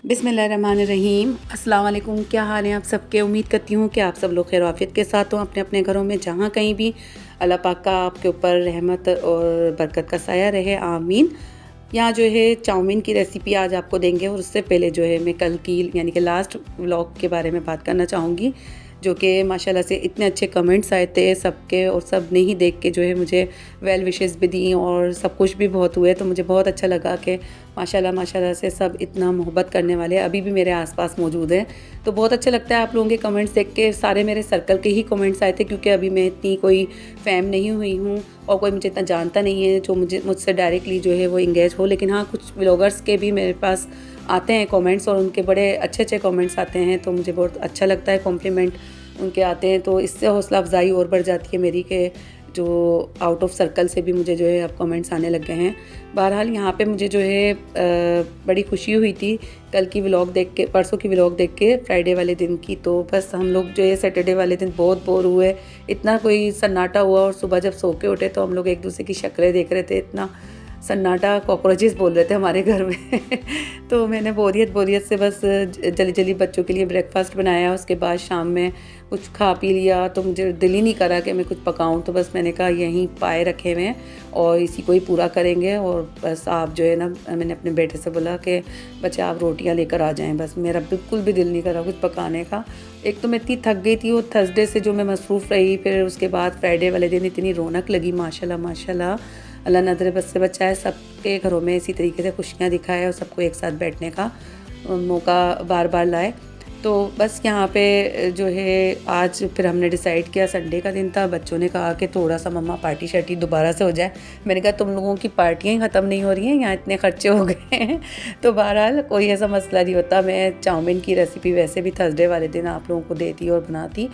बिस्मिल्लाहिर्रहमानिर्रहीम। अस्सलाम वालेकुम। क्या हाल है आप सबके? उम्मीद करती हूँ कि आप सब लोग खैर आफियत के साथ हो अपने अपने घरों में, जहाँ कहीं भी। अल्लाह पाक का आपके ऊपर रहमत और बरकत का साया रहे, आमीन। यहाँ जो है चाउमीन की रेसिपी आज आपको देंगे, और उससे पहले जो है मैं कल की यानी कि लास्ट व्लॉग के बारे में बात करना चाहूँगी, जो कि माशाल्लाह से इतने अच्छे कमेंट्स आए थे सबके, और सब ने ही देख के जो है मुझे वेल विशेस भी दी और सब कुछ भी बहुत हुए। तो मुझे बहुत अच्छा लगा कि माशाल्लाह से सब इतना मोहब्बत करने वाले अभी भी मेरे आसपास मौजूद हैं। तो बहुत अच्छा लगता है आप लोगों के कमेंट्स देख के। सारे मेरे सर्कल के ही कमेंट्स आए थे, क्योंकि अभी मैं इतनी कोई फ़ैम नहीं हुई हूँ और कोई मुझे इतना जानता नहीं है जो मुझसे डायरेक्टली जो है वो इंगेज हो। लेकिन हाँ, कुछ व्लॉगर्स के भी मेरे पास आते हैं कमेंट्स, और उनके बड़े अच्छे अच्छे कमेंट्स आते हैं, तो मुझे बहुत अच्छा लगता है। कॉम्प्लीमेंट उनके आते हैं तो इससे हौसला अफजाई और बढ़ जाती है मेरी, के जो आउट ऑफ सर्कल से भी मुझे जो है अब कमेंट्स आने लग गए हैं। बहरहाल यहाँ पे मुझे जो है बड़ी खुशी हुई थी कल की व्लॉग देख के, परसों की व्लॉग देख के, फ्राइडे वाले दिन की। तो बस हम लोग जो है सैटरडे वाले दिन बहुत बोर हुए, इतना कोई सन्नाटा हुआ, और सुबह जब सो के उठे तो हम लोग एक दूसरे की शक्लें देख रहे थे। इतना सन्नाटा, कॉकरोचेस बोल रहे थे हमारे घर में। तो मैंने बोरियत से बस जल्दी जल्दी बच्चों के लिए ब्रेकफास्ट बनाया। उसके बाद शाम में कुछ खा पी लिया, तो मुझे दिल ही नहीं करा कि मैं कुछ पकाऊं, तो बस मैंने कहा यहीं पाए रखे हुए हैं और इसी को ही पूरा करेंगे। और बस आप जो है ना, मैंने अपने बेटे से बोला कि बच्चे आप रोटियां लेकर आ जाएं। बस मेरा बिल्कुल भी दिल नहीं करा कुछ पकाने का। एक तो मैं इतनी थक गई थी, वो थर्सडे से जो मैं मसरूफ़ रही, फिर उसके बाद फ्राइडे वाले दिन इतनी रौनक लगी, माशाल्लाह। अल्लाह नज़र बस से बचाए, सबके घरों में इसी तरीके से खुशियाँ दिखाए और सबको एक साथ बैठने का मौका बार बार लाए। तो बस यहाँ पे जो है आज फिर हमने डिसाइड किया, संडे का दिन था, बच्चों ने कहा कि थोड़ा सा मम्मा पार्टी शार्टी दोबारा से हो जाए। मैंने कहा तुम लोगों की पार्टियाँ ही ख़त्म नहीं हो रही हैं, यहाँ इतने खर्चे हो गए हैं। तो बहरहाल कोई ऐसा मसला नहीं होता। मैं चाउमीन की रेसिपी वैसे भी थर्सडे वाले दिन आप लोगों को देती और बनाती।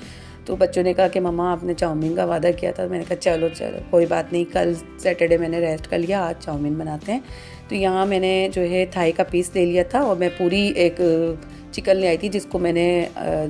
तो बच्चों ने कहा कि मम्मा आपने चाउमीन का वादा किया था। मैंने कहा चलो कोई बात नहीं, कल सैटरडे मैंने रेस्ट कर लिया, आज चाउमीन बनाते हैं। तो यहाँ मैंने जो है थाई का पीस ले लिया था, और मैं पूरी एक चिकन ले आई थी, जिसको मैंने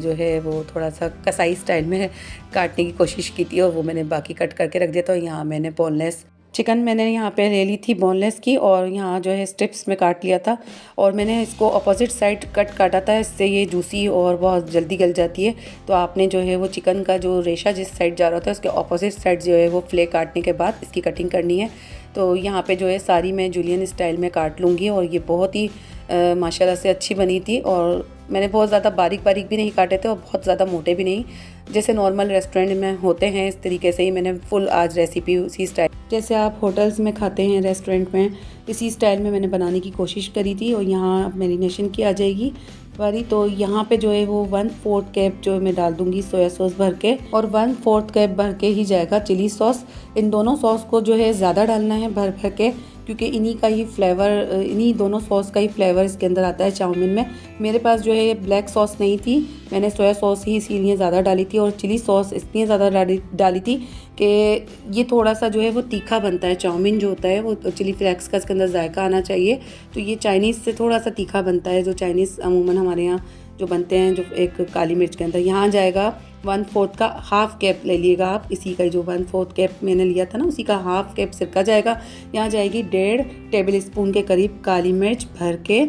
जो है वो थोड़ा सा कसाई स्टाइल में काटने की कोशिश की थी, और वो मैंने बाकी कट करके रख दिया था। यहाँ मैंने बोनलेस चिकन मैंने यहाँ पे ले ली थी बोनलेस की, और यहाँ जो है स्ट्रिप्स में काट लिया था। और मैंने इसको अपोजिट साइड कट काटा था, इससे ये जूसी और बहुत जल्दी गल जाती है। तो आपने जो है वो चिकन का जो रेशा जिस साइड जा रहा था, उसके अपोजिट साइड जो है वो फ्ले काटने के बाद इसकी कटिंग करनी है। तो यहाँ पे जो है सारी मैं जूलियन स्टाइल में काट लूँगी, और ये बहुत ही माशाल्लाह से अच्छी बनी थी। और मैंने बहुत ज़्यादा बारीक भी नहीं काटे थे और बहुत ज़्यादा मोटे भी नहीं, जैसे नॉर्मल रेस्टोरेंट में होते हैं इस तरीके से ही मैंने फुल आज रेसिपी उसी स्टाइल, जैसे आप होटल्स में खाते हैं रेस्टोरेंट में, इसी स्टाइल में मैंने बनाने की कोशिश करी थी। और यहाँ मैरिनेशन की आ जाएगी वाली। तो यहाँ पे जो है वो 1/4 कप जो मैं डाल दूँगी सोया सॉस भर के, और 1/4 कप भर के ही जाएगा चिली सॉस। इन दोनों सॉस को जो है ज़्यादा डालना है भर के, क्योंकि इन्हीं का ही फ्लेवर, इन्हीं दोनों सॉस का ही फ्लेवर इसके अंदर आता है चाउमीन में। मेरे पास जो है ये ब्लैक सॉस नहीं थी, मैंने सोया सॉस ही इसीलिए ज़्यादा डाली थी, और चिली सॉस इसलिए ज़्यादा डाली थी कि ये थोड़ा सा जो है वो तीखा बनता है। चाउमीन जो होता है वो चिली फ्लेक्स का इसके अंदर जायका आना चाहिए, तो ये चाइनीज़ से थोड़ा सा तीखा बनता है, जो चाइनीज़ अमूमन हमारे यहाँ जो बनते हैं, जो एक काली मिर्च के अंदर। यहाँ जाएगा 1/4 का हाफ़ कप ले लीजिएगा आप, इसी का जो 1/4 कप मैंने लिया था ना, उसी का हाफ़ कप सिरका जाएगा। यहाँ जाएगी 1.5 टेबल स्पून के करीब काली मिर्च भर के।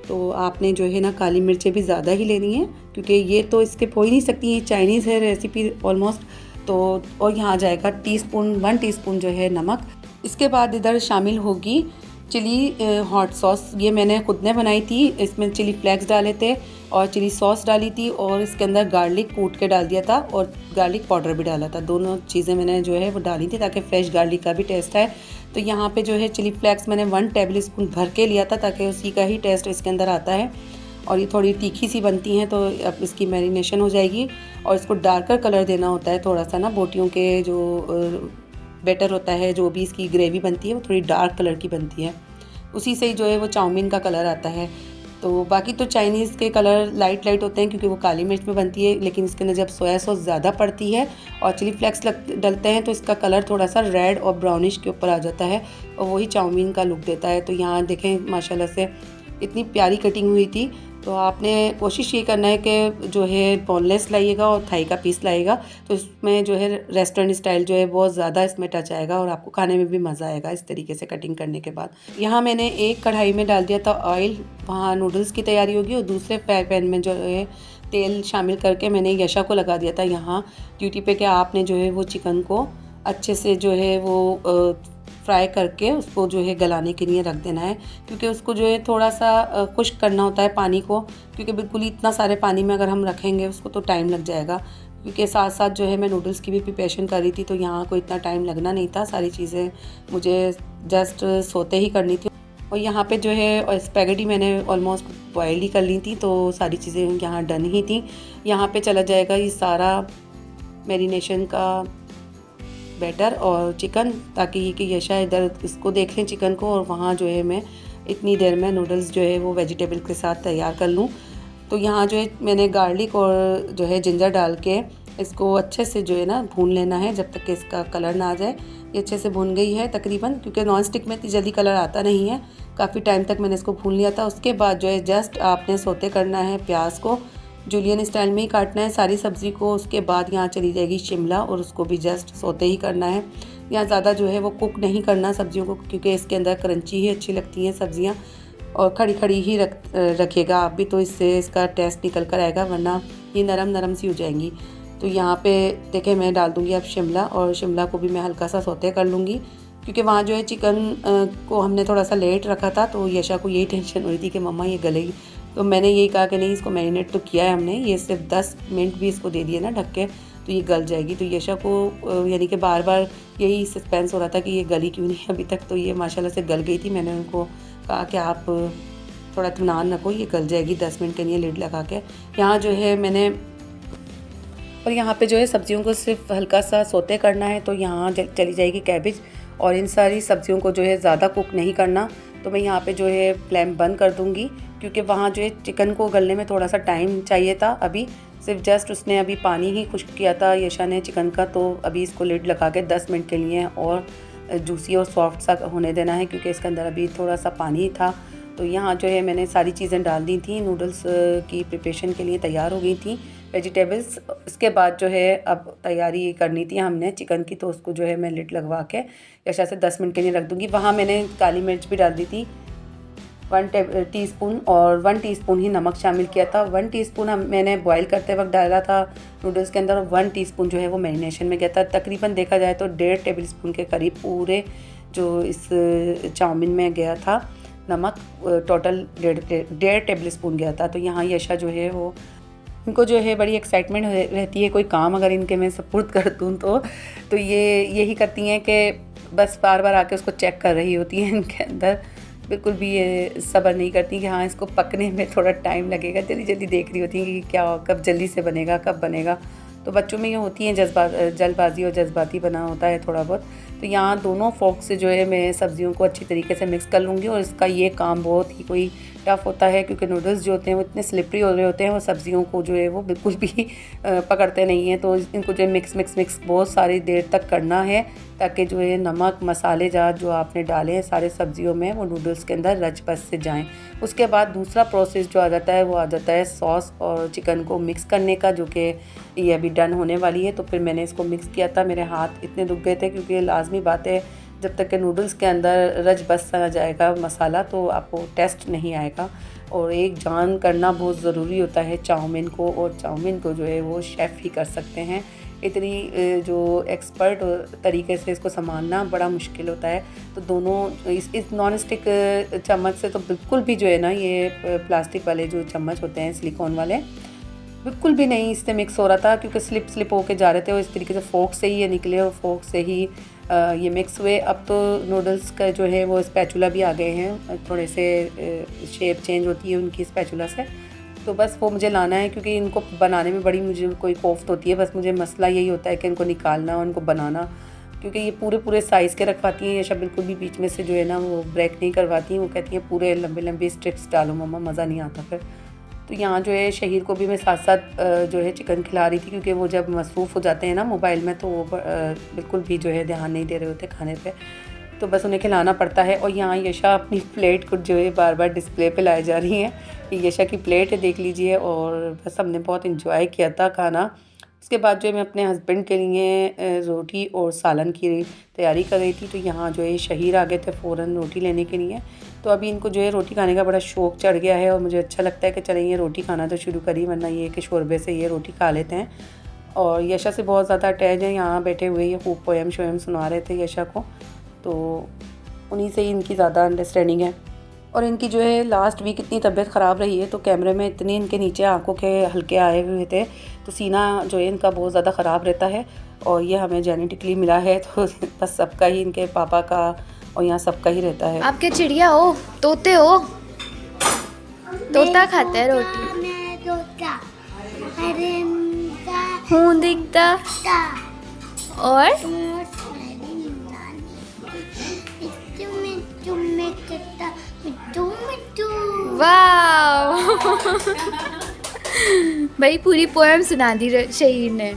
तो आपने जो है ना काली मिर्चें भी ज़्यादा ही लेनी है, क्योंकि ये तो स्किप हो ही नहीं सकती, ये चाइनीज़ है रेसिपी ऑलमोस्ट। तो और यहाँ जाएगा 1 टीस्पून जो है नमक। इसके बाद इधर शामिल होगी चिली हॉट सॉस, ये मैंने खुद ने बनाई थी। इसमें चिली फ्लेक्स डाले थे और चिली सॉस डाली थी, और इसके अंदर गार्लिक कूट के डाल दिया था, और गार्लिक पाउडर भी डाला था। दोनों चीज़ें मैंने जो है वो डाली थी ताकि फ्रेश गार्लिक का भी टेस्ट है। तो यहाँ पे जो है चिली फ्लेक्स मैंने 1 टेबल स्पून भर के लिया था, ताकि उसी का ही टेस्ट इसके अंदर आता है। और ये थोड़ी तीखी सी बनती हैं, तो अब इसकी मैरिनेशन हो जाएगी। और इसको डार्कर कलर देना होता है थोड़ा सा ना, बोटियों के जो बेटर होता है, जो भी इसकी ग्रेवी बनती है वो थोड़ी डार्क कलर की बनती है, उसी से ही जो है वो चाउमीन का कलर आता है। तो बाकी तो चाइनीज़ के कलर लाइट होते हैं, क्योंकि वो काली मिर्च में बनती है, लेकिन इसके अंदर जब सोया सॉस ज़्यादा पड़ती है और चिली फ्लेक्स डलते हैं, तो इसका कलर थोड़ा सा रेड और ब्राउनिश के ऊपर आ जाता है, और वही चाउमीन का लुक देता है। तो यहाँ देखें माशाल्लाह से इतनी प्यारी कटिंग हुई थी। तो आपने कोशिश ये करना है कि जो है बोनलेस लाइएगा और थाई का पीस लाइएगा, तो इसमें जो है रेस्टोरेंट स्टाइल जो है बहुत ज़्यादा इसमें टच आएगा और आपको खाने में भी मज़ा आएगा इस तरीके से कटिंग करने के बाद। यहाँ मैंने एक कढ़ाई में डाल दिया था ऑयल, वहाँ नूडल्स की तैयारी होगी, और दूसरे पैन में जो है तेल शामिल करके मैंने यशा को लगा दिया था यहाँ ड्यूटी पे कि आपने जो है वो चिकन को अच्छे से जो है वो फ्राई करके उसको जो है गलाने के लिए रख देना है, क्योंकि उसको जो है थोड़ा सा खुश्क करना होता है पानी को, क्योंकि बिल्कुल ही इतना सारे पानी में अगर हम रखेंगे उसको तो टाइम लग जाएगा। क्योंकि साथ साथ जो है मैं नूडल्स की भी प्रिपरेशन कर रही थी, तो यहाँ कोई इतना टाइम लगना नहीं था, सारी चीज़ें मुझे जस्ट सोते ही करनी थी। और यहाँ पे जो है स्पैगेटी मैंने ऑलमोस्ट बॉयल ही कर ली थी, तो सारी चीज़ें यहाँ डन ही थी। यहाँ पे चला जाएगा ये सारा मैरिनेशन का बैटर और चिकन, ताकि कि यशा इधर इसको देख लें चिकन को, और वहाँ जो है मैं इतनी देर में नूडल्स जो है वो वेजिटेबल के साथ तैयार कर लूँ। तो यहाँ जो है मैंने गार्लिक और जो है जिंजर डाल के इसको अच्छे से जो है ना भून लेना है जब तक कि इसका कलर ना आ जाए। ये अच्छे से भून गई है तकरीबन, क्योंकि नॉन स्टिक में इतनी जल्दी कलर आता नहीं है, काफ़ी टाइम तक मैंने इसको भून लिया था। उसके बाद जो है जस्ट आपने सोते करना है प्याज को, जूलियन स्टाइल में ही काटना है सारी सब्ज़ी को। उसके बाद यहाँ चली जाएगी शिमला, और उसको भी जस्ट सोते ही करना है। यहाँ ज़्यादा जो है वो कुक नहीं करना सब्जियों को, क्योंकि इसके अंदर क्रंची ही अच्छी लगती हैं सब्जियाँ, और खड़ी खड़ी ही रखिएगा आप भी, तो इससे इसका टेस्ट निकल कर आएगा, वरना ये नरम नरम सी हो जाएंगी। तो यहाँ पे देखें मैं डाल दूँगी अब शिमला, और शिमला को भी मैं हल्का सा सोते कर लूँगी, क्योंकि वहाँ जो है चिकन को हमने थोड़ा सा लेट रखा था, तो यशा को यही टेंशन हो रही थी कि मम्मा ये गलेगी। तो मैंने यही कहा कि नहीं, इसको मैरिनेट तो किया है हमने, ये सिर्फ 10 मिनट भी इसको दे दिए ना ढक के, तो ये गल जाएगी। तो यशा को यानी कि बार बार यही सस्पेंस हो रहा था कि ये गली क्यों नहीं अभी तक, तो ये माशाल्लाह से गल गई थी। मैंने उनको कहा कि आप थोड़ा इत्मीनान रखो, ये गल जाएगी 10 मिनट के लिए लिड लगा के। यहाँ जो है मैंने, और यहाँ पे जो है सब्जियों को सिर्फ हल्का सा सोते करना है, तो यहाँ चली जाएगी कैबेज, और इन सारी सब्जियों को जो है ज़्यादा कुक नहीं करना। तो मैं यहाँ पे जो है फ्लेम बंद कर दूँगी, क्योंकि वहाँ जो है चिकन को गलने में थोड़ा सा टाइम चाहिए था। अभी सिर्फ जस्ट उसने अभी पानी ही खुश्क किया था यशा ने चिकन का, तो अभी इसको लिड लगा के 10 मिनट के लिए और जूसी और सॉफ्ट सा होने देना है, क्योंकि इसके अंदर अभी थोड़ा सा पानी था। तो यहाँ जो है मैंने सारी चीज़ें डाल दी थी, नूडल्स की प्रिपरेशन के लिए तैयार हो गई थी वेजिटेबल्स। इसके बाद जो है अब तैयारी करनी थी हमने चिकन की, तो उसको जो है मैं लिड लगवा के यशा से 10 मिनट के लिए रख दूँगी। वहाँ मैंने काली मिर्च भी डाल दी थी 1 टीस्पून, और 1 टीस्पून ही नमक शामिल किया था। 1 टीस्पून मैंने बॉईल करते वक्त डाला था नूडल्स के अंदर, और 1 टीस्पून जो है वो मैरिनेशन में गया था। तकरीबन देखा जाए तो 1.5 टेबल स्पून के करीब पूरे जो इस चाउमीन में गया था नमक, टोटल 1.5 टेबल स्पून गया था। तो यहाँ यशा जो है वो, इनको जो है बड़ी एक्साइटमेंट रहती है कोई काम अगर इनके मैं सपोर्ट कर दूँ तो ये यही करती हैं कि बस बार बार आके उसको चेक कर रही होती हैं। इनके अंदर बिल्कुल भी ये सब्र नहीं करती कि हाँ इसको पकने में थोड़ा टाइम लगेगा, जल्दी जल्दी देख रही होती हैं कि क्या कब जल्दी से बनेगा, कब बनेगा। तो बच्चों में ये होती हैं जल्दबाजी और जज्बाती बना होता है थोड़ा बहुत। तो यहाँ दोनों फोक से जो है मैं सब्जियों को अच्छी तरीके से मिक्स कर लूँगी, और इसका ये काम बहुत ही कोई टफ़ होता है, क्योंकि नूडल्स जो होते हैं वो इतने स्लिपरी हो रहे होते हैं, वो सब्जियों को जो है वो बिल्कुल भी पकड़ते नहीं हैं। तो इनको जो मिक्स बहुत सारी देर तक करना है, ताकि जो है नमक मसाले जात जो आपने डाले हैं सारे सब्जियों में वो नूडल्स के अंदर रच बस से जाएं। उसके बाद दूसरा प्रोसेस जो आ जाता है वो आ जाता है सॉस और चिकन को मिक्स करने का, जो कि ये अभी डन होने वाली है। तो फिर मैंने इसको मिक्स किया था, मेरे हाथ इतने दुख गए थे, क्योंकि लाजमी बात है जब तक कि नूडल्स के अंदर रच बस आ जाएगा मसाला तो आपको टेस्ट नहीं आएगा। और एक जान करना बहुत ज़रूरी होता है चाउमीन को, और चाउमीन को जो है वो शेफ़ ही कर सकते हैं। इतनी जो एक्सपर्ट तरीके से इसको संभालना बड़ा मुश्किल होता है। तो दोनों इस नॉन स्टिक चम्मच से तो बिल्कुल भी जो है ना, ये प्लास्टिक वाले जो चम्मच होते हैं सिलिकॉन वाले, बिल्कुल भी नहीं इससे मिक्स हो रहा था, क्योंकि स्लिप होके जा रहे थे। और इस तरीके से फोक से ही ये निकले और फोक से ही ये मिक्स हुए। अब तो नूडल्स का जो है वो स्पैचुला भी आ गए हैं, थोड़े से शेप चेंज होती है उनकी स्पैचुला से। तो बस वो मुझे लाना है, क्योंकि इनको बनाने में बड़ी मुझे कोई कोफ्त होती है। बस मुझे मसला यही होता है कि इनको निकालना और इनको बनाना, क्योंकि ये पूरे साइज़ के रखवाती हैं। यशा बिल्कुल भी बीच में से जो है ना वो ब्रेक नहीं करवाती, वो कहती हैं पूरे लंबे स्ट्रिप्स डालो मम्मा, मज़ा नहीं आता फिर। तो यहाँ जो है शहीर को भी मैं साथ साथ जो है चिकन खिला रही थी, क्योंकि वो जब मसरूफ़ हो जाते हैं ना मोबाइल में, तो वो बिल्कुल भी जो है ध्यान नहीं दे रहे होते खाने पे। तो बस उन्हें खिलाना पड़ता है। और यहाँ यशा अपनी प्लेट को जो है बार बार डिस्प्ले पे लाई जा रही हैं। ये यशा की प्लेट है, देख लीजिए। और बस हमने बहुत इंजॉय किया था खाना। उसके बाद जो है मैं अपने हस्बैंड के लिए रोटी और सालन की तैयारी कर रही थी। तो यहाँ जो है शहीर आ गए थे फ़ौरन रोटी लेने के लिए। तो अभी इनको जो है रोटी खाने का बड़ा शौक़ चढ़ गया है और मुझे अच्छा लगता है कि चलें ये रोटी खाना तो शुरू करिए, वरना ये कि शोरबे से ये रोटी खा लेते हैं। और यशा से बहुत ज़्यादा अटैच है, यहाँ बैठे हुए ये खूब पोएम शोएम सुना रहे थे यशा को, तो उन्हीं से ही इनकी ज़्यादा अंडरस्टैंडिंग है। और इनकी जो है लास्ट वीक इतनी तबीयत ख़राब रही है, तो कैमरे में इतनी इनके नीचे आंखों के हल्के आए हुए थे, तो सीना जो है इनका बहुत ज़्यादा ख़राब रहता है। और ये हमें जेनेटिकली मिला है, तो बस सबका ही, इनके पापा का और यहाँ सबका ही रहता है। आपके चिड़िया हो, तोते हो, तोता खाता है रोटी। हूँ दिखता और वाह भाई पूरी पोएम सुना दी शहीर ने।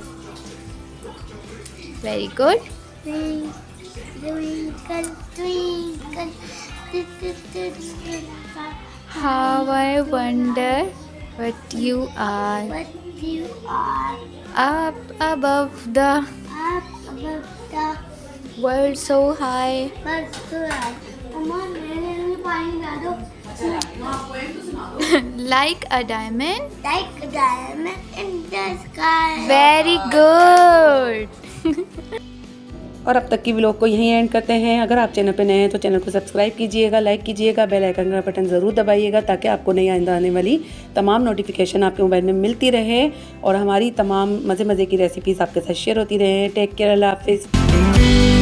Very good. How I wonder what you are, up above the world so high. Like a diamond in the sky. Very good. और अब तक की व्लॉग को यहीं एंड करते हैं। अगर आप चैनल पर नए हैं तो चैनल को सब्सक्राइब कीजिएगा, लाइक कीजिएगा, बेल आइकन का बटन ज़रूर दबाइएगा ताकि आपको नई आइंदा आने वाली तमाम नोटिफिकेशन आपके मोबाइल में मिलती रहे और हमारी तमाम मज़े मज़े की रेसिपीज़ आपके साथ शेयर होती रहे। टेक केयर, अल्लाह हाफिज़।